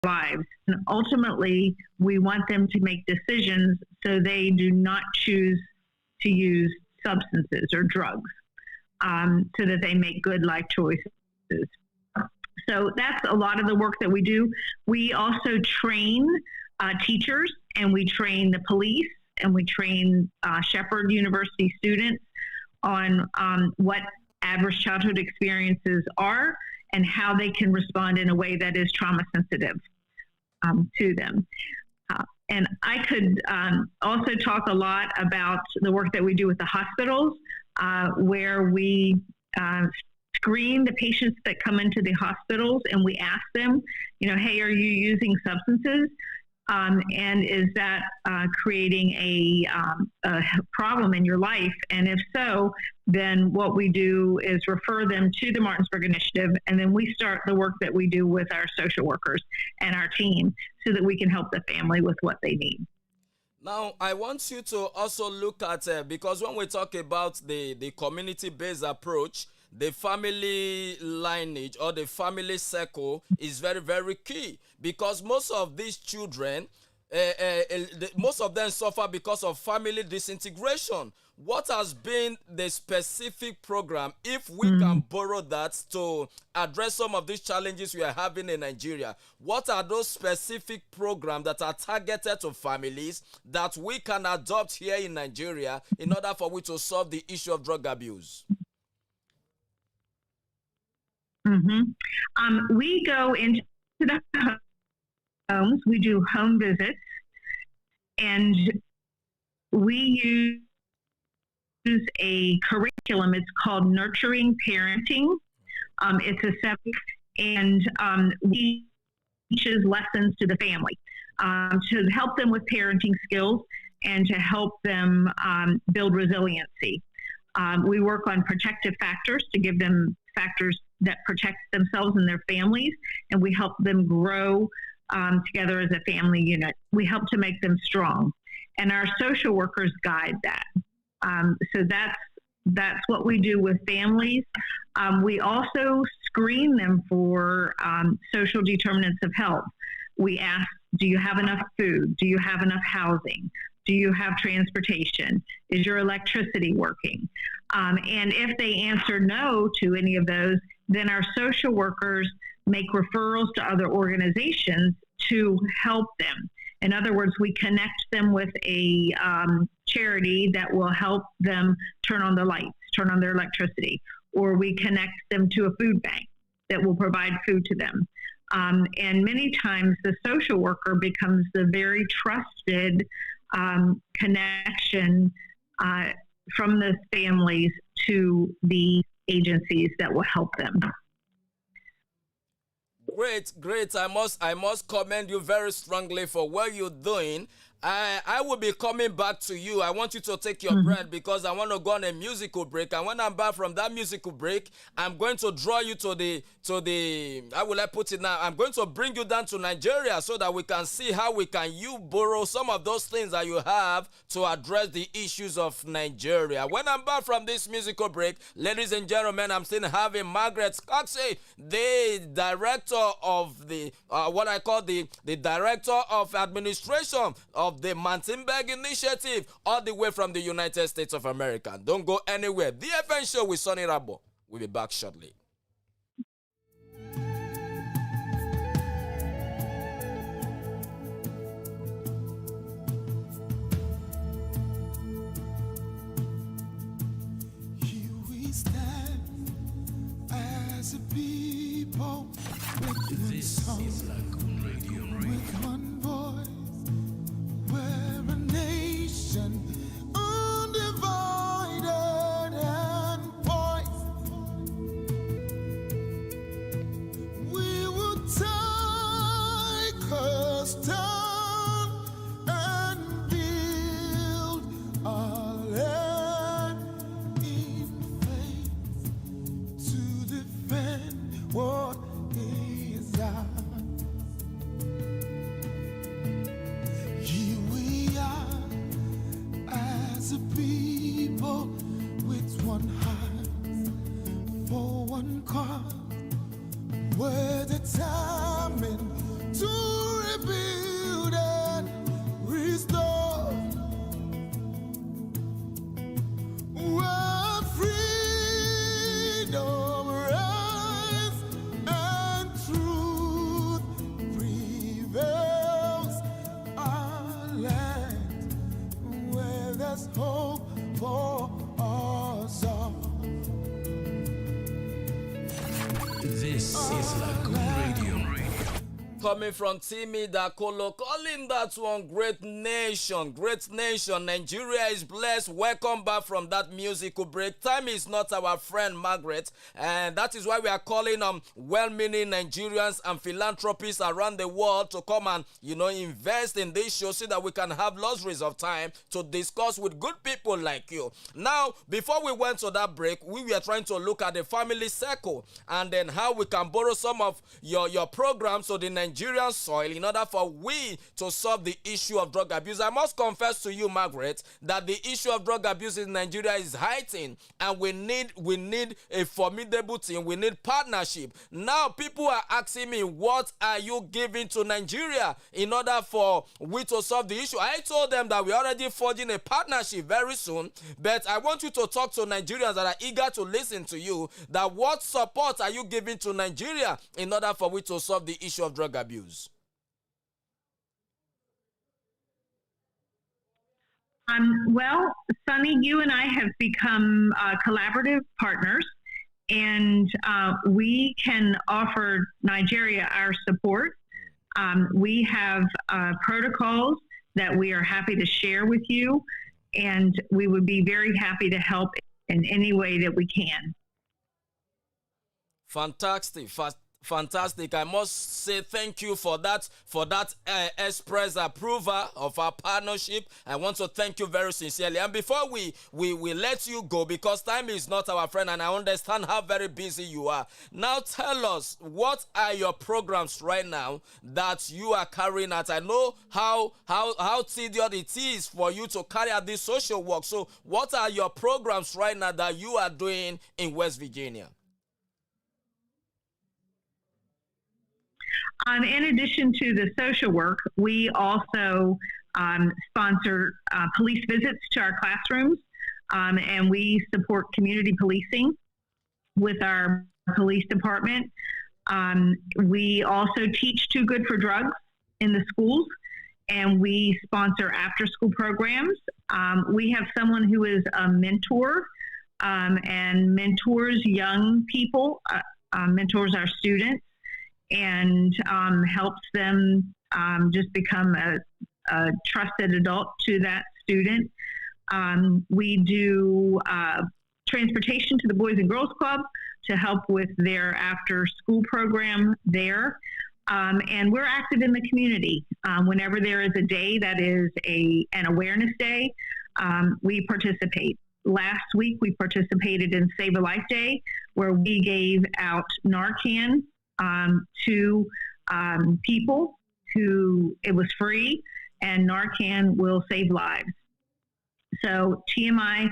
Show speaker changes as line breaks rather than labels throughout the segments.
lives. And ultimately, we want them to make decisions so they do not choose to use substances or drugs, so that they make good life choices. So that's a lot of the work that we do. We also train teachers, and we train the police, and we train Shepherd University students on what adverse childhood experiences are and how they can respond in a way that is trauma sensitive to them. And I could also talk a lot about the work that we do with the hospitals, where we screen the patients that come into the hospitals, and we ask them, hey, are you using substances? And is that creating a problem in your life? And if so, then what we do is refer them to the Martinsburg Initiative, and then we start the work that we do with our social workers and our team so that we can help the family with what they need.
Now, I want you to also look at, because when we talk about the community-based approach, the family lineage or the family circle is very, very key, because most of these children, most of them suffer because of family disintegration. What has been the specific program, if we can borrow that, to address some of these challenges we are having in Nigeria? What are those specific programs that are targeted to families that we can adopt here in Nigeria in order for we to solve the issue of drug abuse?
We go into the homes, we do home visits, and we use a curriculum. It's called Nurturing Parenting. It's a subject, and we teaches lessons to the family to help them with parenting skills and to help them build resiliency. We work on protective factors to give them factors that protect themselves and their families, and we help them grow together as a family unit. We help to make them strong, and our social workers guide that. So that's what we do with families. We also screen them for social determinants of health. We ask, do you have enough food? Do you have enough housing? Do you have transportation? Is your electricity working? And if they answer no to any of those, then our social workers make referrals to other organizations to help them. In other words, we connect them with a charity that will help them turn on the lights, turn on their electricity, or we connect them to a food bank that will provide food to them. And many times the social worker becomes the very trusted connection from the families to the agencies that will help them.
Great. I must commend you very strongly for what you're doing. I will be coming back to you. I want you to take your breath, because I want to go on a musical break. And when I'm back from that musical break, I'm going to draw you to the how will I put it now? I'm going to bring you down to Nigeria so that we can see how we can borrow some of those things that you have to address the issues of Nigeria. When I'm back from this musical break, ladies and gentlemen, I'm still having Margaret Coxey, the director of the what I call the director of administration of the Martinsburg Initiative, all the way from the United States of America. Don't go anywhere. The FN Show with Sonny Rabo. We'll be back shortly.
Here we stand as a people with this one song, is Lagoon Radio. With one voice. We're a nation undivided and poised. We will take us down and build our land in faith to defend what is ours. As a people with one heart for one cause, we're determined to is Lagoon Radio.
Coming from Timmy Dakolo, calling that one great nation, Nigeria is blessed. Welcome back from that musical break. Time is not our friend, Margaret, and that is why we are calling on well-meaning Nigerians and philanthropists around the world to come and, invest in this show so that we can have luxuries of time to discuss with good people like you. Now, before we went to that break, we were trying to look at the family circle and then how we can borrow some of your programs to the Nigerian soil in order for we to solve the issue of drug abuse. I must confess to you, Margaret, that the issue of drug abuse in Nigeria is heightened, and we need a formidable team. We need partnership. Now, people are asking me, what are you giving to Nigeria in order for we to solve the issue? I told them that we're already forging a partnership very soon, but I want you to talk to Nigerians that are eager to listen to you, that what support are you giving to Nigeria in order for we to solve the issue of drug abuse?
Well, Sonny, you and I have become collaborative partners, and we can offer Nigeria our support. We have protocols that we are happy to share with you, and we would be very happy to help in any way that we can.
Fantastic. I must say thank you for that express approval of our partnership. I want to thank you very sincerely. And before we let you go, because time is not our friend and I understand how very busy you are, now tell us, what are your programs right now that you are carrying out? I know how tedious it is for you to carry out this social work. So what are your programs right now that you are doing in West Virginia?
In addition to the social work, we also sponsor police visits to our classrooms, and we support community policing with our police department. We also teach Too Good for Drugs in the schools, and we sponsor after-school programs. We have someone who is a mentor and mentors young people, mentors our students, and helps them just become a trusted adult to that student. We do transportation to the Boys and Girls Club to help with their after-school program there. And we're active in the community. Whenever there is a day that is an awareness day, we participate. Last week, we participated in Save a Life Day, where we gave out Narcan to people who it was free, and Narcan will save lives. So TMI,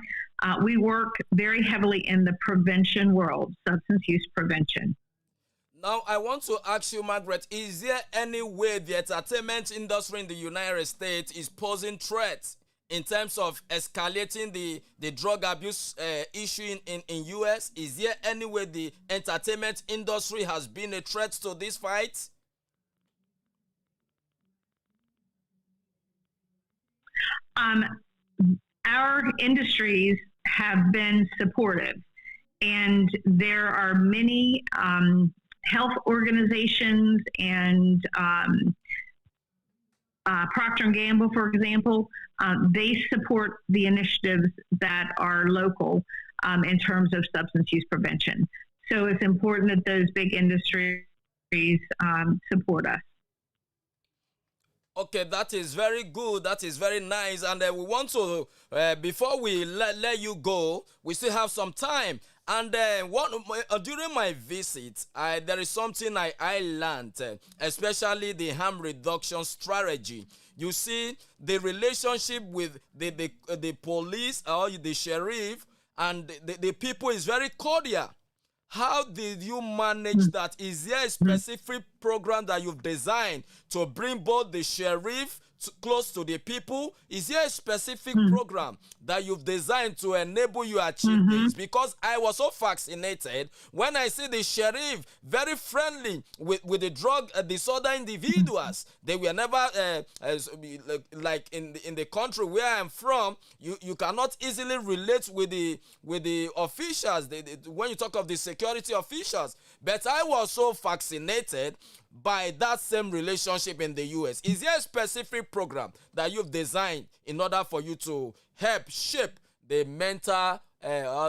we work very heavily in the prevention world, substance use prevention.
Now, I want to ask you, Margaret, is there any way the entertainment industry in the United States is posing threats in terms of escalating the drug abuse issue in U.S.? Is there any way the entertainment industry has been a threat to this fight?
Our industries have been supportive, and there are many health organizations and Procter & Gamble, for example, they support the initiatives that are local in terms of substance use prevention. So it's important that those big industries support us.
Okay, that is very good. That is very nice. And we want to, before we let you go, we still have some time. And during my visit, there is something I learned, especially the harm reduction strategy. You see, the relationship with the police or the sheriff and the people is very cordial. How did you manage that? Is there a specific program that you've designed to bring both the sheriff close to the people? Is there a specific program that you've designed to enable you achieve this? Because I was so fascinated when I see the sheriff very friendly with the drug disorder individuals. They were never like in the country where I'm from. You cannot easily relate with the officials when you talk of the security officials. But I was so fascinated by that same relationship in the US. Is there a specific program that you've designed in order for you to help shape the mental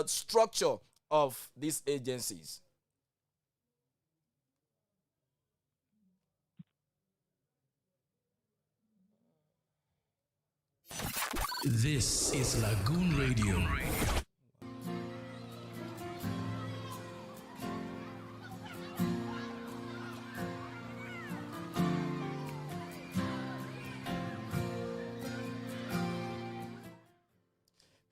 structure of these agencies?
This is Lagoon Radio.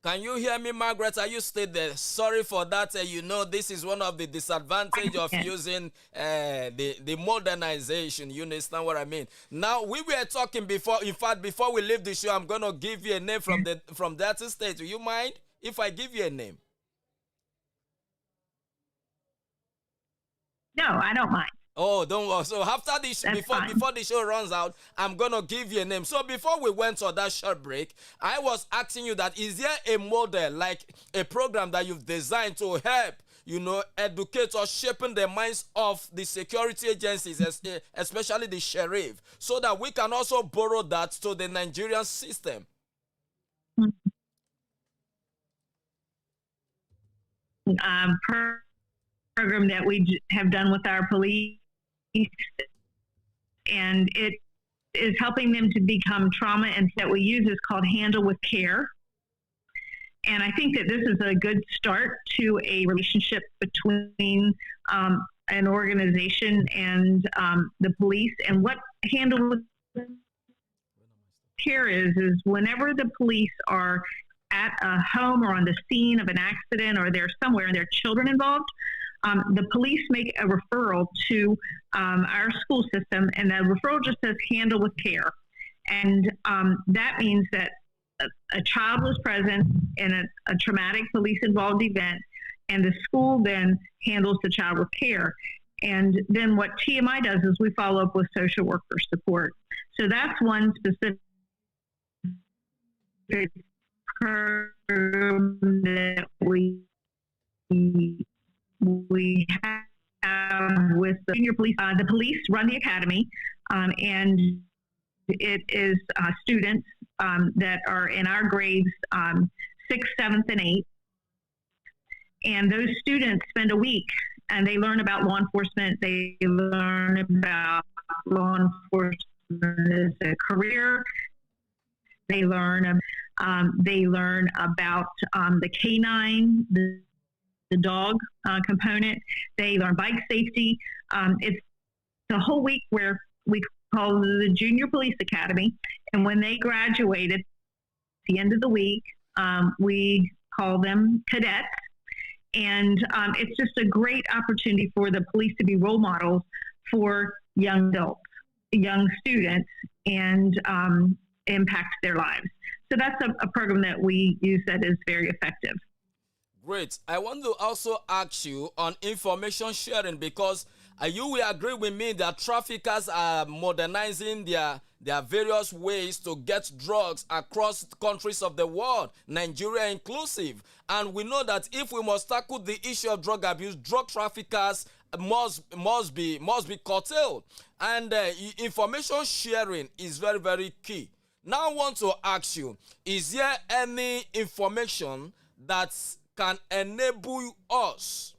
Can you hear me, Margaret? Are you still there? Sorry for that. You know, this is one of the disadvantages of using the modernization. You understand what I mean? Now, we were talking before. In fact, before we leave the show, I'm going to give you a name from that state. Do you mind if I give you a name?
No, I don't mind.
Oh, don't worry. So after this, before the show runs out, I'm gonna give you a name. So before we went on that short break, I was asking you that is there a model, like a program that you've designed to help, you know, educate or shaping the minds of the security agencies, especially the sheriff, so that we can also borrow that to the Nigerian system?
Program that we have done with our police, and it is helping them to become trauma, and that we use is called Handle with Care. And I think that this is a good start to a relationship between an organization and the police. And what Handle with Care is whenever the police are at a home or on the scene of an accident, or they're somewhere and there are children involved, the police make a referral to our school system, and the referral just says Handle with Care. And that means that a child was present in a traumatic police-involved event, and the school then handles the child with care. And then what TMI does is we follow up with social worker support. So that's one specific program that we have with the senior police. The police run the academy, and it is students that are in our grades 6th, 7th, and 8th. And those students spend a week and they learn about law enforcement. They learn about law enforcement as a career. They learn about the canine, the dog component. They learn bike safety. It's a whole week where we call the Junior Police Academy. And when they graduate at the end of the week, we call them cadets. And it's just a great opportunity for the police to be role models for young adults, young students, and impact their lives. So that's a program that we use that is very effective.
Great. I want to also ask you on information sharing, because you will agree with me that traffickers are modernizing their various ways to get drugs across countries of the world, Nigeria inclusive. And we know that if we must tackle the issue of drug abuse, drug traffickers must be curtailed. And information sharing is very, very key. Now I want to ask you, is there any information that can enable us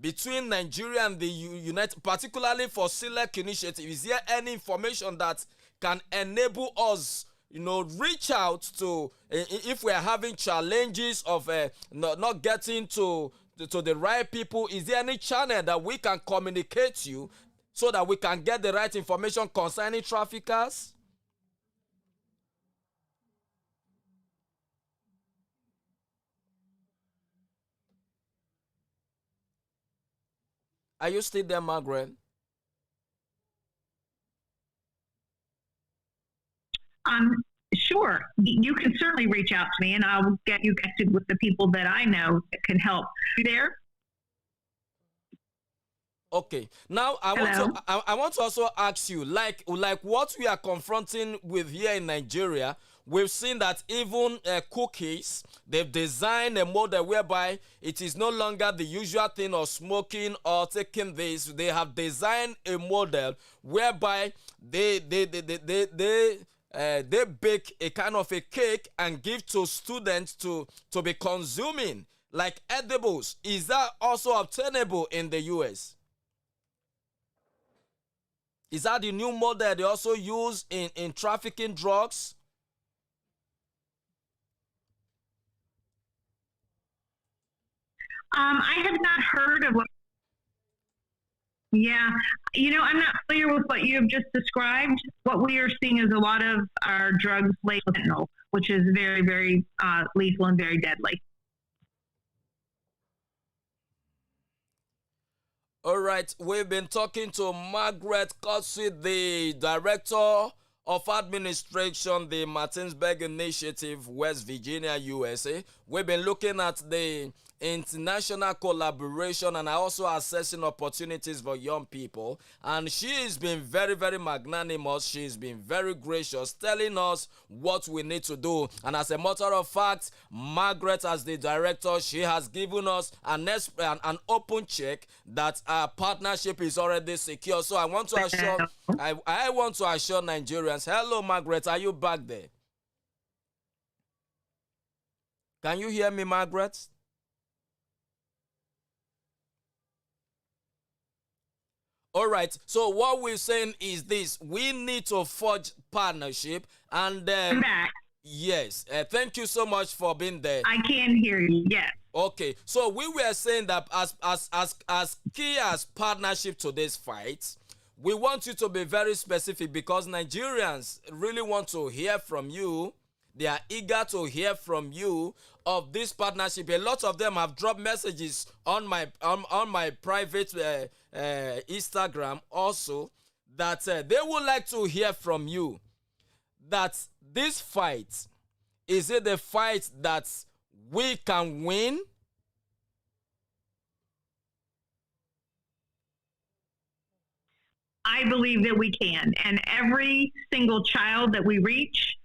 between Nigeria and the United, particularly for select initiative? Is there any information that can enable us, reach out to, if we are having challenges of not getting to the right people? Is there any channel that we can communicate to so that we can get the right information concerning traffickers? Are you still there, Margaret?
Sure. You can certainly reach out to me, and I'll get you connected with the people that I know that can help. You there?
Okay. Now
Hello.
I want to also ask you, like what we are confronting with here in Nigeria. We've seen that even cookies, they've designed a model whereby it is no longer the usual thing of smoking or taking this. They have designed a model whereby they bake a kind of a cake and give to students to be consuming like edibles. Is that also obtainable in the US? Is that the new model they also use in trafficking drugs?
I have not heard of what. Yeah, I'm not familiar with what you have just described. What we are seeing is a lot of our drugs labeled fentanyl, which is very, very lethal and very deadly.
All right, we've been talking to Margaret Kotsi, the director of administration, the Martinsburg Initiative, West Virginia, USA. We've been looking at the international collaboration and also assessing opportunities for young people. And she has been very, very magnanimous. She's been very gracious, telling us what we need to do. And as a matter of fact, Margaret, as the director, she has given us an open check that our partnership is already secure. So I want to assure I want to assure Nigerians. Hello, Margaret. Are you back there? Can you hear me, Margaret? All right. So what we're saying is this: we need to forge partnership, and
I'm back.
yes, thank you so much for being there.
I can hear you. Yes.
Okay. So we were saying that as key as partnership to this fight, we want you to be very specific because Nigerians really want to hear from you. They are eager to hear from you of this partnership. A lot of them have dropped messages on my private Instagram also that they would like to hear from you. That this fight, is it the fight that we can win?
I believe that we can. And every single child that we reach,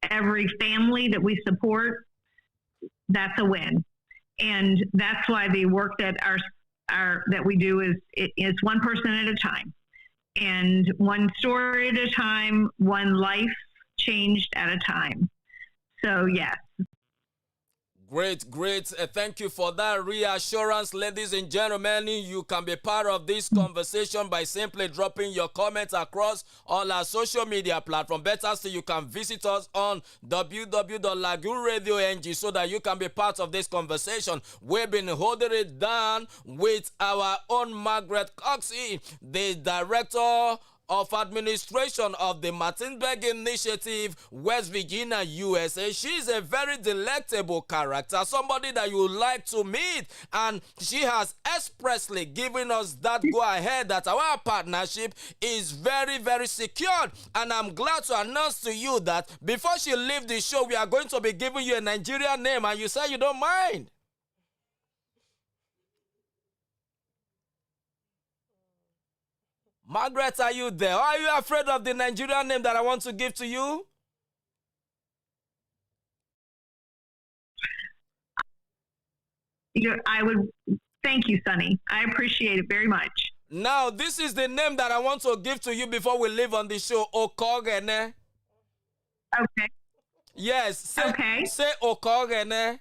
every family that we support, that's a win. And that's why the work that that we do is one person at a time, and one story at a time, one life changed at a time. So yes.
Great, great. Thank you for that reassurance. Ladies and gentlemen, you can be part of this conversation by simply dropping your comments across all our social media platforms. Better still, you can visit us on www.LagoonRadio.Ng so that you can be part of this conversation. We've been holding it down with our own Margaret Kotsi, the director of administration of the Martinsburg Initiative, West Virginia, USA. She's a very delectable character, somebody that you would like to meet, and she has expressly given us that go-ahead that our partnership is very, very secured. And I'm glad to announce to you that before she leaves the show, we are going to be giving you a Nigerian name, and you say you don't mind. Margaret, are you there? Or are you afraid of the Nigerian name that I want to give to you?
I would thank you, Sonny. I appreciate it very much.
Now, this is the name that I want to give to you before we leave on the show. Okogene.
Okay.
Yes. Say Okogene.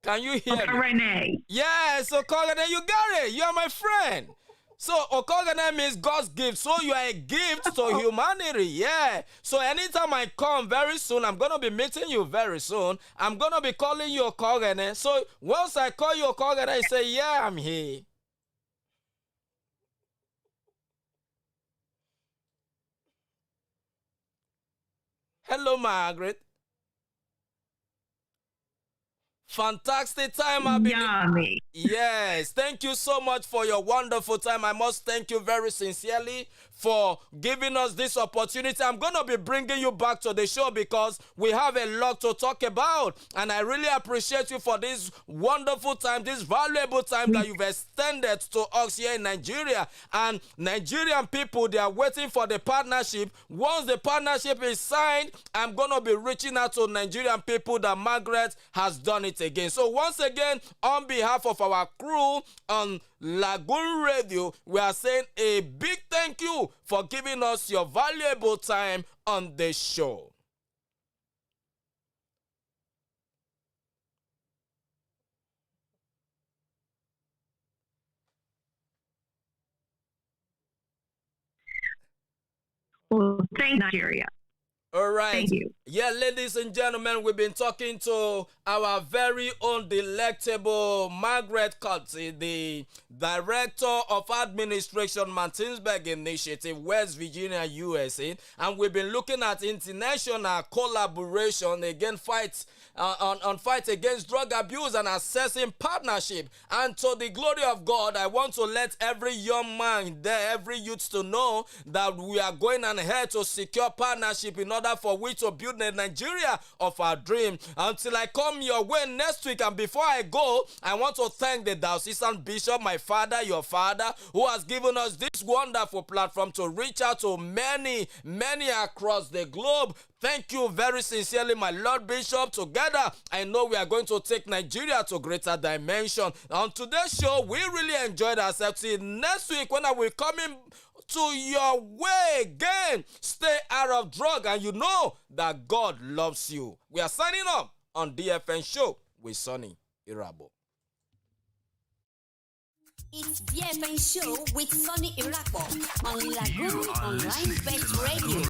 Can you hear me?
Renee.
Yes, Okogene, you got it. You are my friend. So Okogene means God's gift. So you are a gift to humanity. Yeah. So anytime I come very soon, I'm going to be meeting you very soon. I'm going to be calling you Okogene. So once I call you Okogene, I say, yeah, I'm here. Hello, Margaret. fantastic time I've been.
Yummy.
Yes, thank you so much for your wonderful time. I must thank you very sincerely for giving us this opportunity. I'm going to be bringing you back to the show because we have a lot to talk about. And I really appreciate you for this wonderful time, this valuable time that you've extended to us here in Nigeria. And Nigerian people, they are waiting for the partnership. Once the partnership is signed, I'm going to be reaching out to Nigerian people that Margaret has done it again. So once again, on behalf of our crew on Lagoon Radio, we are saying a big thank you for giving us your valuable time on the show.
Well, thank Nigeria.
All right.
Thank you.
Yeah, ladies and gentlemen, we've been talking to our very own delectable Margaret Cotsey, the Director of Administration, Martinsburg Initiative, West Virginia, USA. And we've been looking at international collaboration against fight against drug abuse and assessing partnership. And to the glory of God, I want to let every young man there, every youth to know that we are going ahead to secure partnership in order for we to build the Nigeria of our dream. Until I come your way next week, and before I go, I want to thank the diocesan bishop, my father, your father, who has given us this wonderful platform to reach out to many across the globe. Thank you very sincerely, my Lord Bishop. Together, I know we are going to take Nigeria to greater dimension. On today's show, we really enjoyed ourselves. See, next week, when I will coming to your way again, stay out of drug, and you know that God loves you. We are signing up on DFN Show with Sonny Irabo.
It's DFN Show with Sonny Irabo on Lagoon Online Best Radio.